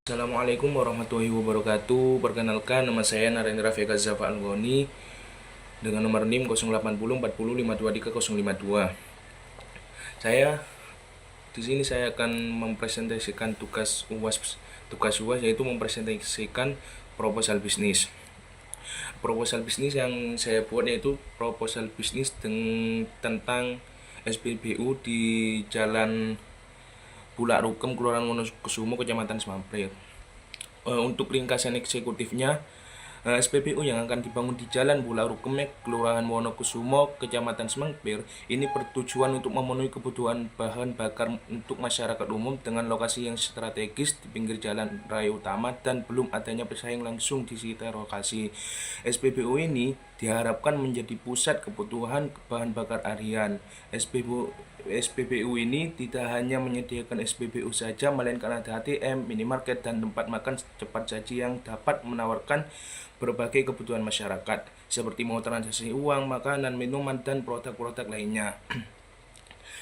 Assalamualaikum warahmatullahi wabarakatuh. Perkenalkan, nama saya Narendra Vega Zafa Algoni dengan nomor NIM 080404052302. Saya di sini saya akan mempresentasikan tugas UAS yaitu mempresentasikan proposal bisnis. Proposal bisnis yang saya buat yaitu proposal bisnis tentang SPBU di Jalan Bulak Rukem, Kelurahan Wonokusumo, Kecamatan Semampir. Untuk ringkasan eksekutifnya, SPBU yang akan dibangun di Jalan Bulak Rukem, Kelurahan Wonokusumo, Kecamatan Semampir, ini bertujuan untuk memenuhi kebutuhan bahan bakar untuk masyarakat umum dengan lokasi yang strategis di pinggir jalan raya utama dan belum adanya pesaing langsung di sekitar lokasi. SPBU ini diharapkan menjadi pusat kebutuhan bahan bakar harian. SPBU ini tidak hanya menyediakan SPBU saja, melainkan ada ATM, minimarket, dan tempat makan cepat saji yang dapat menawarkan berbagai kebutuhan masyarakat, seperti mau transaksi uang, makanan, minuman, dan produk-produk lainnya.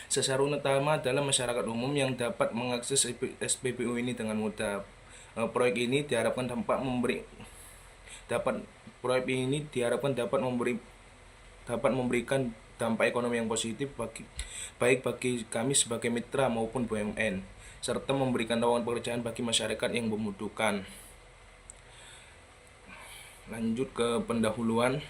Sasaran utama adalah masyarakat umum yang dapat mengakses SPBU ini dengan mudah. Proyek ini diharapkan dapat memberikan dampak ekonomi yang positif baik bagi kami sebagai mitra maupun BUMN, serta memberikan lowongan pekerjaan bagi masyarakat yang membutuhkan. Lanjut ke pendahuluan.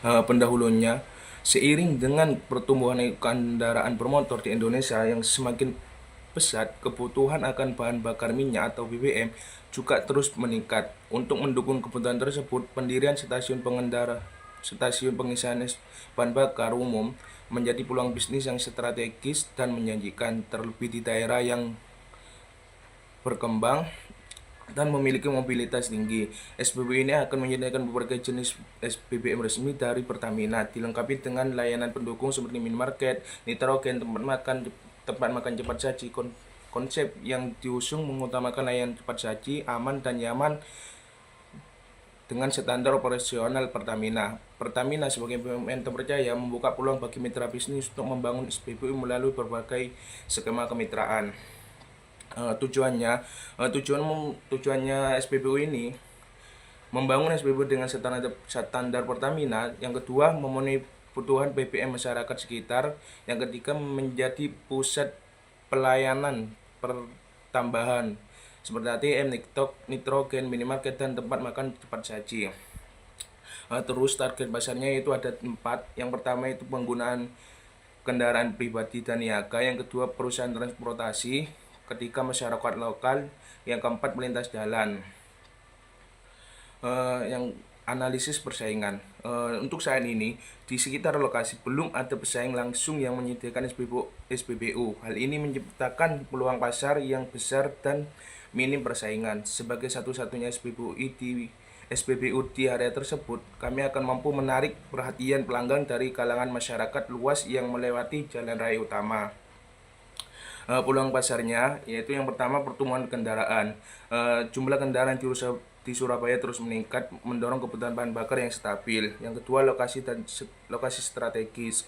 Pendahulunya, seiring dengan pertumbuhan kendaraan bermotor di Indonesia yang semakin pesat, kebutuhan akan bahan bakar minyak atau BBM juga terus meningkat. Untuk mendukung kebutuhan tersebut, pendirian stasiun pengisian bahan bakar umum menjadi peluang bisnis yang strategis dan menjanjikan, terlebih di daerah yang berkembang dan memiliki mobilitas tinggi. SPBU ini akan menyediakan beberapa jenis BBM resmi dari Pertamina, dilengkapi dengan layanan pendukung seperti minimarket, nitrogen, tempat makan cepat saji. Konsep yang diusung mengutamakan layanan cepat saji, aman dan nyaman dengan standar operasional Pertamina. Pertamina sebagai BUMN terpercaya membuka peluang bagi mitra bisnis untuk membangun SPBU melalui berbagai skema kemitraan. Tujuannya SPBU ini membangun SPBU dengan standar Pertamina. Yang kedua, memenuhi kebutuhan BBM masyarakat sekitar. Yang ketiga, menjadi pusat pelayanan pertambahan seperti ATM, nitrogen, minimarket, dan tempat makan cepat saji. Terus target pasarnya itu ada 4. Yang pertama itu penggunaan kendaraan pribadi dan niaga. Yang kedua, perusahaan transportasi. Ketiga, masyarakat lokal. Yang keempat, melintas jalan. Yang analisis persaingan. Untuk saat ini di sekitar lokasi belum ada pesaing langsung yang menyediakan SPBU. Hal ini menciptakan peluang pasar yang besar dan minim persaingan. Sebagai satu-satunya SPBU di area tersebut, kami akan mampu menarik perhatian pelanggan dari kalangan masyarakat luas yang melewati jalan raya utama. Peluang pasarnya yaitu yang pertama, pertumbuhan kendaraan. Jumlah kendaraan di Surabaya terus meningkat, mendorong kebutuhan bahan bakar yang stabil. Yang kedua, lokasi strategis,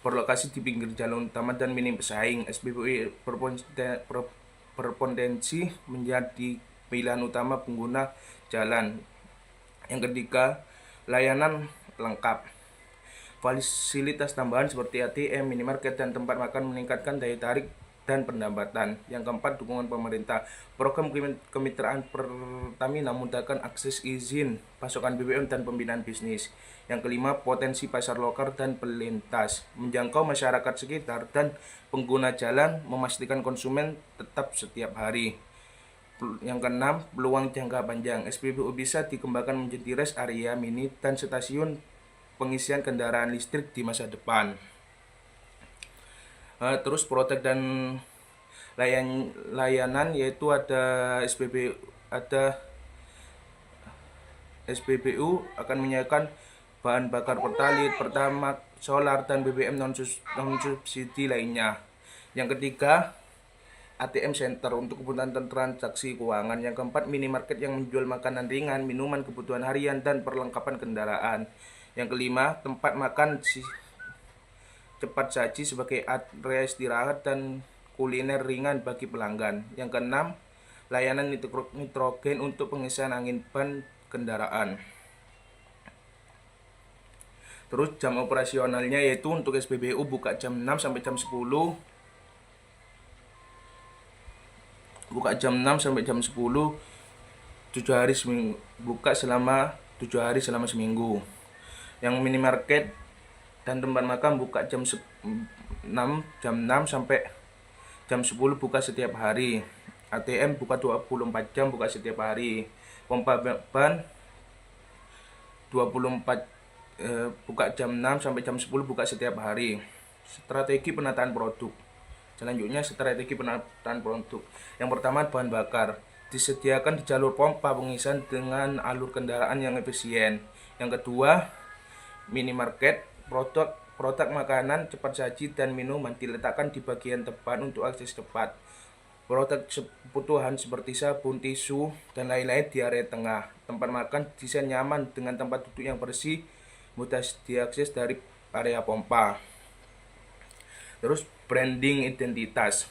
berlokasi di pinggir jalan utama dan minim pesaing. SPBU berpotensi menjadi pilihan utama pengguna jalan. Yang ketiga, layanan lengkap. Fasilitas tambahan seperti ATM, minimarket, dan tempat makan meningkatkan daya tarik dan pendapatan. Yang keempat, dukungan pemerintah. Program kemitraan Pertamina memudahkan akses izin pasokan BBM dan pembinaan bisnis. Yang kelima, potensi pasar lokal dan pelintas, menjangkau masyarakat sekitar dan pengguna jalan, memastikan konsumen tetap setiap hari. Yang keenam, peluang jangka panjang. SPBU bisa dikembangkan menjadi rest area mini dan stasiun pengisian kendaraan listrik di masa depan. Terus produk dan layanan yaitu ada SPBU akan menyediakan bahan bakar pertalite, Pertamax, solar, dan BBM non subsidi lainnya. Yang ketiga, ATM center untuk kebutuhan transaksi keuangan. Yang keempat, minimarket yang menjual makanan ringan, minuman, kebutuhan harian, dan perlengkapan kendaraan. Yang kelima, tempat makan cepat saji sebagai area istirahat dan kuliner ringan bagi pelanggan. Yang keenam, layanan nitrogen untuk pengisian angin ban kendaraan. Terus jam operasionalnya yaitu untuk SPBU buka jam 6 sampai jam 10. Buka jam 6 sampai jam 10, 7 hari seminggu, buka selama 7 hari selama seminggu. Yang minimarket dan tempat makan buka jam 6 sampai jam 10, buka setiap hari. ATM buka 24 jam, buka setiap hari. Pompa ban 24 buka jam 6 sampai jam 10, buka setiap hari. Strategi penataan produk. Selanjutnya strategi penataan produk. Yang pertama, bahan bakar. Disediakan di jalur pompa pengisian dengan alur kendaraan yang efisien. Yang kedua, minimarket. Produk makanan cepat saji dan minuman diletakkan di bagian depan untuk akses cepat. Produk kebutuhan seperti sabun, tisu, dan lain-lain di area tengah. Tempat makan desain nyaman dengan tempat duduk yang bersih, mudah diakses dari area pompa. Terus branding identitas.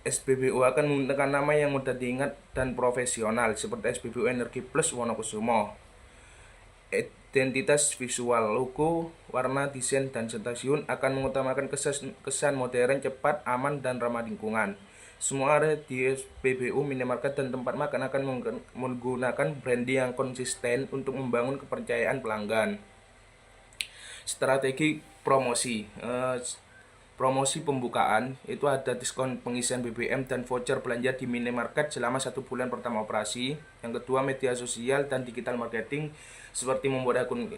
SPBU akan menggunakan nama yang mudah diingat dan profesional seperti SPBU Energi Plus Wonokusumo. Identitas visual, logo, warna, desain, dan stasiun akan mengutamakan kesan modern, cepat, aman, dan ramah lingkungan. Semua area di SPBU, minimarket, dan tempat makan akan menggunakan branding yang konsisten untuk membangun kepercayaan pelanggan. Strategi promosi. Promosi pembukaan itu ada diskon pengisian BBM dan voucher belanja di minimarket selama 1 bulan pertama operasi. Yang kedua, media sosial dan digital marketing seperti membuat akun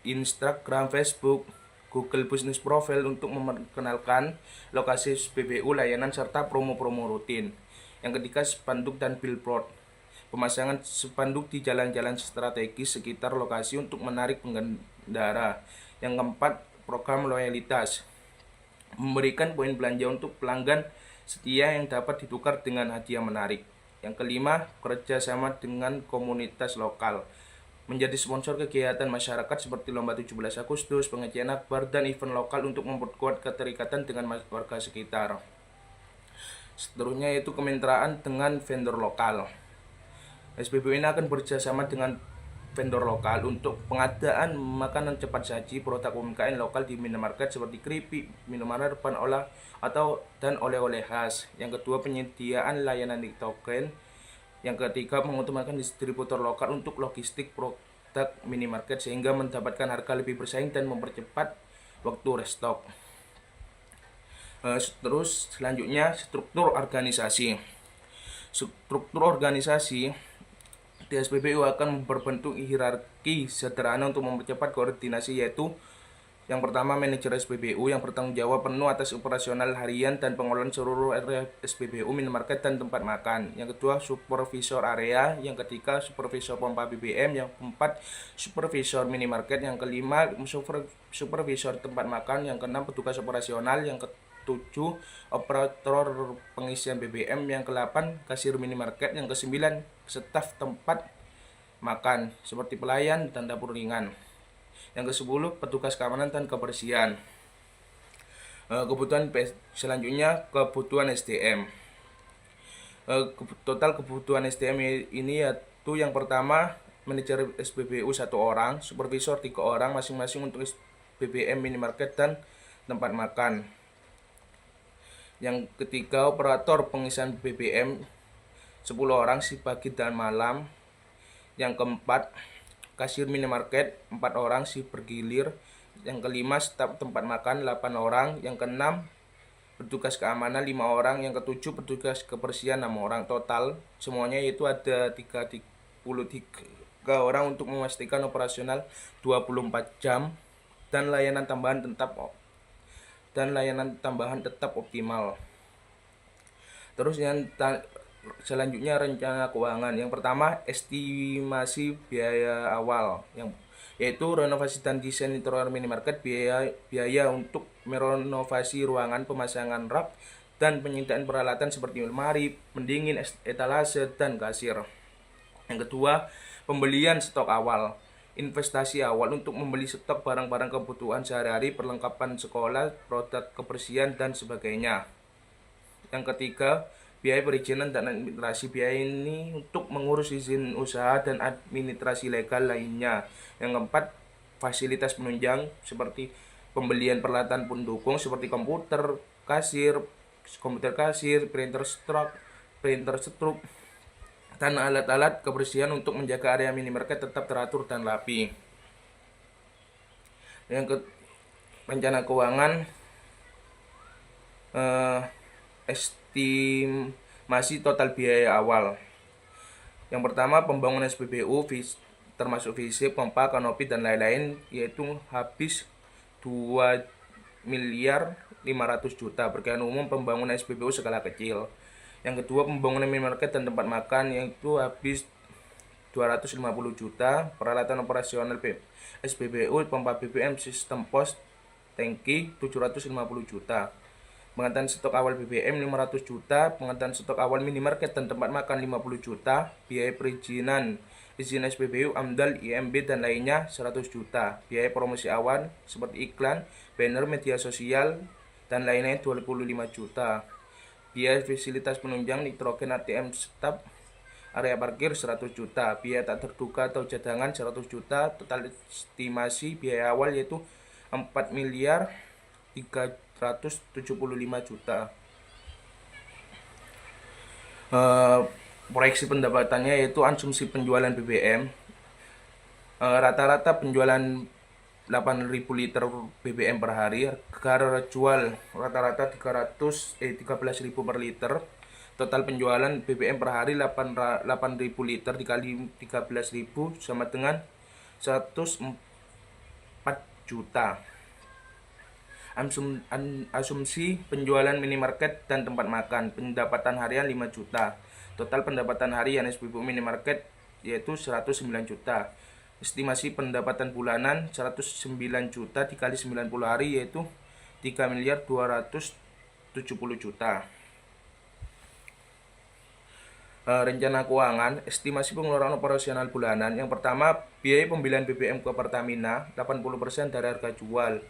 Instagram, Facebook, Google Business Profile untuk memperkenalkan lokasi SPBU, layanan, serta promo-promo rutin. Yang ketiga, spanduk dan billboard. Pemasangan spanduk di jalan-jalan strategis sekitar lokasi untuk menarik pengendara. Yang keempat, program loyalitas. Memberikan poin belanja untuk pelanggan setia yang dapat ditukar dengan hadiah menarik. Yang kelima, kerjasama dengan komunitas lokal. Menjadi sponsor kegiatan masyarakat seperti lomba 17 Agustus, pengajian akbar, dan event lokal untuk memperkuat keterikatan dengan warga sekitar. Seterusnya yaitu kemitraan dengan vendor lokal. SPBU ini akan bekerjasama dengan vendor lokal untuk pengadaan makanan cepat saji, produk UMKM lokal di minimarket seperti keripik, minuman herbal, dan oleh-oleh khas. Yang kedua, penyediaan layanan nitrogen. Yang ketiga, mengutamakan distributor lokal untuk logistik produk minimarket sehingga mendapatkan harga lebih bersaing dan mempercepat waktu restock. Terus selanjutnya, struktur organisasi. Struktur organisasi di SPBU akan berbentuk hierarki sederhana untuk mempercepat koordinasi, yaitu yang pertama, manajer SPBU yang bertanggung jawab penuh atas operasional harian dan pengelolaan seluruh area SPBU, minimarket, dan tempat makan. Yang kedua, supervisor area. Yang ketiga, supervisor pompa BBM. Yang keempat, supervisor minimarket. Yang kelima, supervisor tempat makan. Yang keenam, petugas operasional. Yang ketujuh, operator pengisian BBM. Yang kedelapan, kasir minimarket. Yang kesembilan, staf tempat makan seperti pelayan dan dapur ringan. Yang ke-10, petugas keamanan dan kebersihan. Kebutuhan selanjutnya, kebutuhan SDM. Total kebutuhan SDM ini yaitu yang pertama, manajer SPBU 1 orang, supervisor 3 orang masing-masing untuk BBM, minimarket, dan tempat makan. Yang ketiga, operator pengisian BBM 10 orang si pagi dan malam. Yang keempat, kasir minimarket 4 orang si bergilir. Yang kelima, staf tempat makan 8 orang. Yang keenam, petugas keamanan 5 orang. Yang ketujuh, petugas kebersihan 6 orang. Total semuanya itu ada 33 orang untuk memastikan operasional 24 jam dan layanan tambahan tetap optimal. Terus yang selanjutnya, rencana keuangan. Yang pertama, estimasi biaya awal, yaitu renovasi dan desain interior minimarket, biaya untuk merenovasi ruangan, pemasangan rak, dan penyediaan peralatan seperti lemari, pendingin, etalase, dan kasir. Yang kedua, pembelian stok awal. investasi awal untuk membeli stok barang-barang kebutuhan sehari-hari, perlengkapan sekolah, produk kebersihan, dan sebagainya. Yang ketiga, biaya perizinan dan administrasi. Biaya ini untuk mengurus izin usaha dan administrasi legal lainnya. Yang keempat, fasilitas penunjang seperti pembelian peralatan pendukung seperti komputer kasir, printer stroke, dan alat-alat kebersihan untuk menjaga area minimarket tetap teratur dan rapi. Rencana keuangan, estimasi total biaya awal. Yang pertama, pembangunan SPBU termasuk fisik, pompa, kanopi, dan lain-lain, yaitu habis 2.500.000.000 berkaitan umum pembangunan SPBU skala kecil. Yang kedua, pembangunan minimarket dan tempat makan, yaitu habis 250 juta, peralatan operasional SPBU, pompa BBM, sistem pos, tangki 750 juta, pengadaan stok awal BBM 500 juta, pengadaan stok awal minimarket dan tempat makan 50 juta, biaya perizinan, izin SPBU, AMDAL, IMB, dan lainnya 100 juta, biaya promosi awal seperti iklan, banner, media sosial, dan lainnya 25 juta, biaya fasilitas penunjang nitrogen ATM staf, area parkir 100 juta, biaya tak terduga atau cadangan 100 juta, total estimasi biaya awal yaitu 4.375 juta. Proyeksi pendapatannya yaitu asumsi penjualan BBM, rata-rata penjualan 8.000 liter BBM per hari, harga jual rata-rata 13.000 per liter. Total penjualan BBM per hari 8.000 liter dikali 13.000 sama dengan 104 juta. Asumsi penjualan minimarket dan tempat makan, pendapatan harian 5 juta. Total pendapatan harian SPBU minimarket yaitu 109 juta. Estimasi pendapatan bulanan 109 juta dikali 90 hari yaitu 3.270 juta. Rencana keuangan, estimasi pengeluaran operasional bulanan. Yang pertama, biaya pembelian BBM ke Pertamina 80% dari harga jual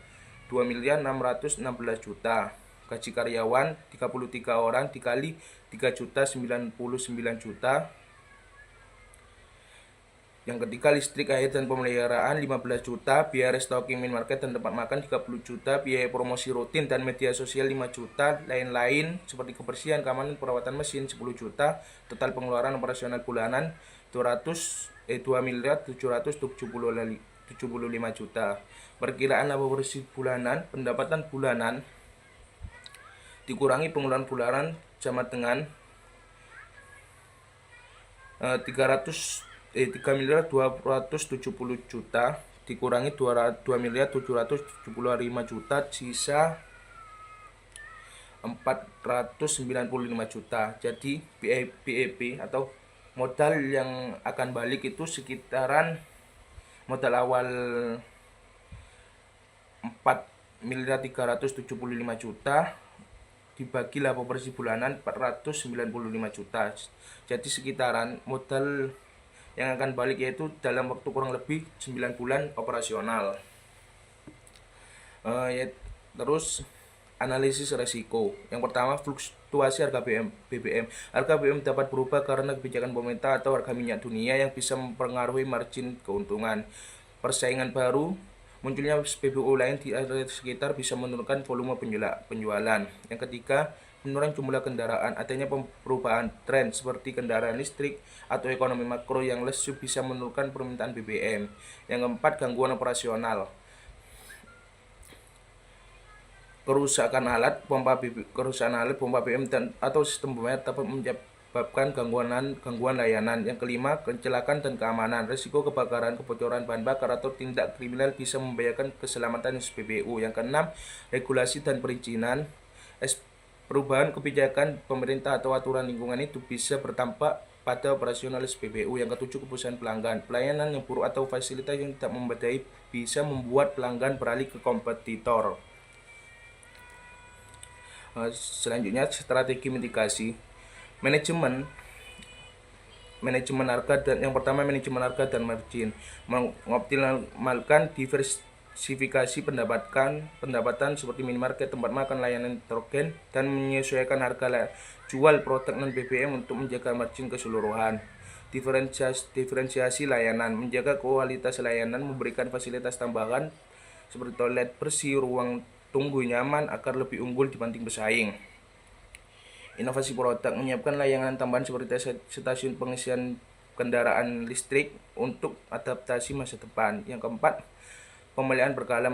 2.616 juta. Gaji karyawan 33 orang dikali 3.099 juta. Yang ketiga, listrik, air, dan pemeliharaan 15 juta, biaya restocking minimarket dan tempat makan 30 juta, biaya promosi rutin dan media sosial 5 juta, lain-lain seperti kebersihan, keamanan, perawatan mesin 10 juta. Total pengeluaran operasional bulanan 2.775 juta. Perkiraan laba bersih bulanan, pendapatan bulanan dikurangi pengeluaran bulanan sama dengan 3.270 juta dikurangi 2.775 juta, sisa 495 juta. Jadi BEP atau modal yang akan balik itu sekitaran modal awal 4.375 juta dibagi laba bersih bulanan 495 juta. Jadi sekitaran modal yang akan balik yaitu dalam waktu kurang lebih 9 bulan operasional. Terus analisis resiko. Yang pertama, fluktuasi harga BBM. Harga BBM dapat berubah karena kebijakan pemerintah atau harga minyak dunia yang bisa mempengaruhi margin keuntungan. Persaingan baru, munculnya SPBU lain di area sekitar bisa menurunkan volume penjualan. Yang ketiga, penurunan jumlah kendaraan, adanya perubahan tren seperti kendaraan listrik atau ekonomi makro yang lesu bisa menurunkan permintaan BBM. Yang keempat, gangguan operasional. Kerusakan alat pompa BBM atau sistem pembayar dapat menyebabkan gangguan layanan. Yang kelima, kecelakaan dan keamanan. Risiko kebakaran, kebocoran bahan bakar atau tindak kriminal bisa membahayakan keselamatan SPBU. Yang keenam, regulasi dan perizinan. Perubahan kebijakan pemerintah atau aturan lingkungan itu bisa berdampak pada operasional SPBU. Yang ketujuh, kepuasan pelanggan. Pelayanan yang buruk atau fasilitas yang tidak memadai bisa membuat pelanggan beralih ke kompetitor. Selanjutnya, strategi mitigasi. Manajemen manajemen harga dan yang pertama manajemen harga dan margin, mengoptimalkan diversifikasi pendapatan seperti minimarket, tempat makan, layanan tergen, dan menyesuaikan harga jual produk non BBM untuk menjaga margin keseluruhan. Diferensiasi layanan, menjaga kualitas layanan, memberikan fasilitas tambahan seperti toilet bersih, ruang tunggu nyaman agar lebih unggul dibanding pesaing. Inovasi produk, menyiapkan layanan tambahan seperti stasiun pengisian kendaraan listrik untuk adaptasi masa depan. Yang keempat, pemeliharaan berkala,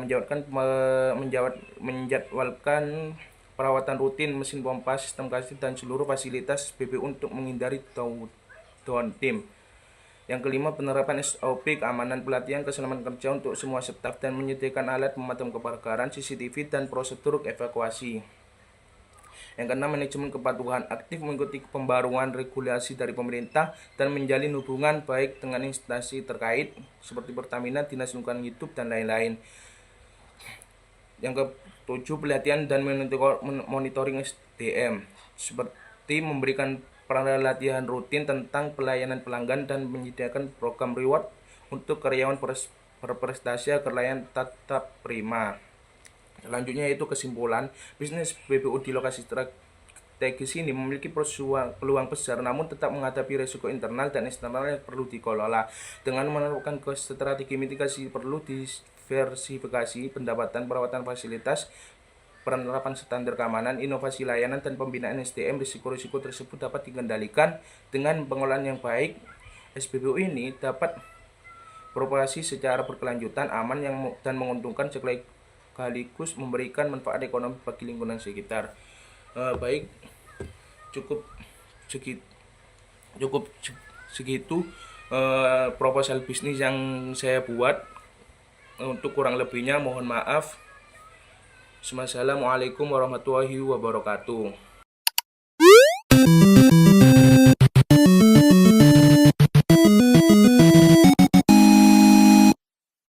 menjadwalkan perawatan rutin mesin pompa, sistem kasir, dan seluruh fasilitas SPBU untuk menghindari downtime. Yang kelima, penerapan SOP keamanan, pelatihan keselamatan kerja untuk semua staf, dan menyediakan alat pemadam kebakaran, CCTV, dan prosedur evakuasi. Yang keenam, manajemen kepatuhan, aktif mengikuti pembaruan regulasi dari pemerintah dan menjalin hubungan baik dengan instansi terkait seperti Pertamina, Dinas Lingkungan Hidup, dan lain-lain. Yang ketujuh, pelatihan dan monitoring SDM seperti memberikan pelatihan rutin tentang pelayanan pelanggan dan menyediakan program reward untuk karyawan berprestasi agar layanan tetap prima. Selanjutnya yaitu kesimpulan, bisnis BBU di lokasi strategis ini memiliki peluang besar namun tetap menghadapi risiko internal dan eksternal yang perlu dikelola. Dengan menerapkan strategi mitigasi perlu diversifikasi pendapatan, perawatan fasilitas, penerapan standar keamanan, inovasi layanan, dan pembinaan SDM. Risiko-risiko tersebut dapat dikendalikan dengan pengelolaan yang baik. SPBU ini dapat beroperasi secara berkelanjutan, aman dan menguntungkan sekaligus memberikan manfaat ekonomi bagi lingkungan sekitar. Baik, cukup segitu proposal bisnis yang saya buat. Untuk kurang lebihnya mohon maaf. Assalamualaikum warahmatullahi wabarakatuh.